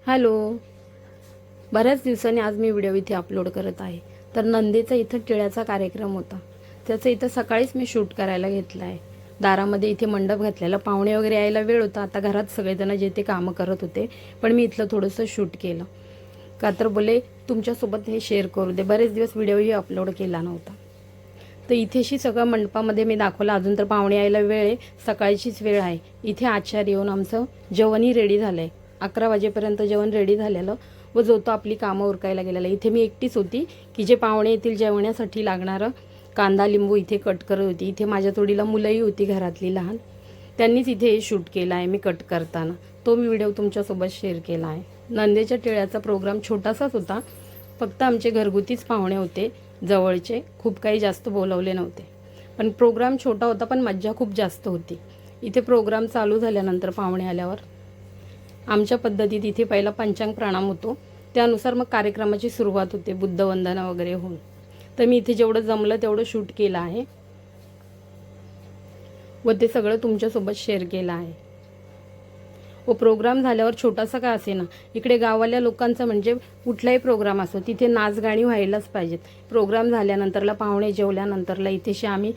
Hello, बऱ्याच दिवसांनी आज मी व्हिडिओ इथे अपलोड करत आहे. तर नंदेचा इथं टिळ्याचा कार्यक्रम होता, त्याचं इथं सकाळीच मी शूट करायला घेतलं आहे. दारामध्ये इथे मंडप घातलेला, पाहुणे वगैरे यायला वेळ होता. आता घरात सगळेजण जे ते कामं करत होते, पण मी इथलं थोडंसं शूट केलं का तर बोले तुमच्यासोबत हे शेअर करू दे. बरेच दिवस व्हिडिओही अपलोड केला नव्हता. तर इथेशी सगळं मंडपामध्ये मी दाखवलं. अजून तर पाहुणे यायला वेळ आहे, सकाळचीच वेळ आहे. इथे आचार्य येऊन आमचं जेवणही रेडी झालं आहे. 11 वाजेपर्यंत जेवण रेडी झालेलं व जो तो आपली कामं उरकायला गेलेला. इथे मी एकटीच होती की जे पाहुणे येतील जेवण्यासाठी लागणारं कांदा लिंबू इथे कट करत होती. इथे माझ्या तोडीला मुलंही होती घरातली लहान, त्यांनीच इथे शूट केला आहे मी कट करताना. तो मी व्हिडिओ तुमच्यासोबत शेअर केला आहे. नंदेच्या टिळ्याचा प्रोग्राम छोटासाच होता, फक्त आमचे घरगुतीच पाहुणे होते जवळचे, खूप काही जास्त बोलवले नव्हते. पण प्रोग्राम छोटा होता, पण मज्जा खूप जास्त होती. इथे प्रोग्राम चालू झाल्यानंतर पाहुणे आल्यावर आमच्या पद्धतीत इथे पहिला पंचांग प्रणाम होतो, त्यानुसार मग कार्यक्रमाची सुरुवात होते, बुद्धवंदना वगैरे होऊन. तर मी इथे जेवढं जमलं तेवढं शूट केलं आहे व ते सगळं तुमच्यासोबत शेअर केलं आहे. व प्रोग्राम झाल्यावर छोटासा का असेना, इकडे गावाल्या लोकांचा म्हणजे कुठलाही प्रोग्राम असो तिथे नाच गाणी व्हायलाच पाहिजेत. प्रोग्राम झाल्यानंतरला पाहुणे जेवल्यानंतरला इथेशी आम्ही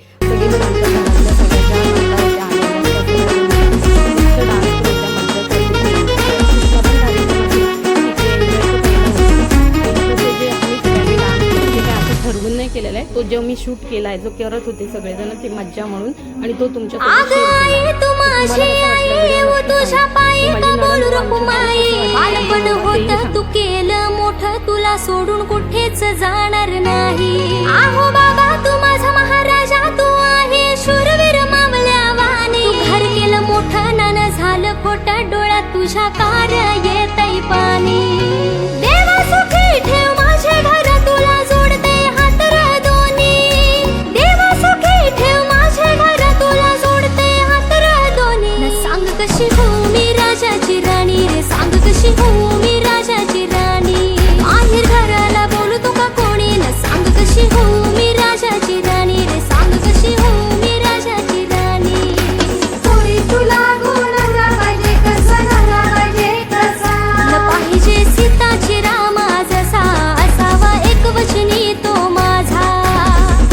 ठरवून नाही केलेला आहे. तो जो मी शूट केला आहे, जो करत होते सगळेजण, ते मज्जा म्हणून, आणि तो तुमच्यासोबत तू केलं मोठं, तुला सोडून कुठेच जाणार नाही. आहो बाबा तू माझा महाराजा, तू आहे शूरवीर मामल्या वाणी. घर केलं मोठं, नान झालं खोटं, डोळ्यात तुझ्या कार येतय पाणी. देवा सुखी ठेव माझे घर, तुला जोडते हात र दोन्ही. देवा सुखी ठेव माझे घर, तुला जोडते हात र दोन्ही. न सांग कशी होऊ मी राजाची राणी रे, सांग कशी होऊ मी राजाची राणी. बाहेर घराला बोलतो का कोणी, न सांग कशी होऊ मी राजाची राणी रे, सांग कशी होऊ मी राजाची राणी. थोडी तुला गुण पाहिजे, कसा झाला पाहिजे कसा. न पाहिजे सीताची रामा जसा, असावा एक वचनी तो माझा.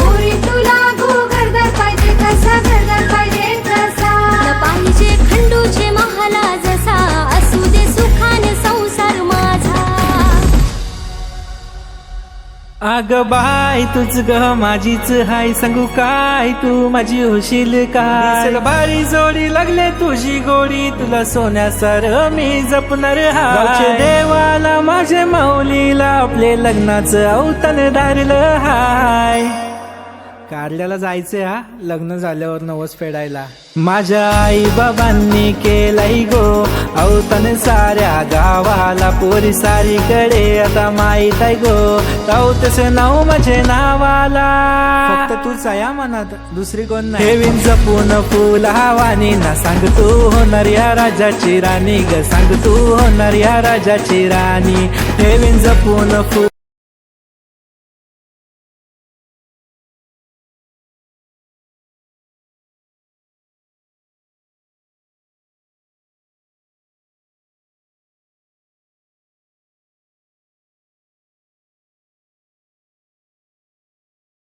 थोडी तुला घरदार पाहिजे, कसा घरदार पाहिजे कसा. न पाहिजे खंडूचे महाला जसा, असू दे सुखाने संसार माझा. आग बाय तुझ ग माझीच हाय, सांगू काय तू माझी होशील काय. बारी जोडी लागले तुझी गोडी, तुला सोन्यासार मी जपणार हाय. देवाला माझे माऊलीला आपले लग्नाचं अवतन धारलं हाय. कारल्याला जायचंय हा, लग्न झाल्यावर नवस फेडायला. माझ्या आई बाबांनी केलाई गो अवतन साऱ्या गावाला, पोरी सारीकडे आता माहीत आहे गो, अवतस नाव माझे नावाला. फक्त तूच या मनात, दुसरी कोण नाही. ठेवीन जपून फुल हवानी, ना सांग तू होणार या राजाची राणी ग, सांग तू होणार या राजाची राणी. ठेवीन जपून फुल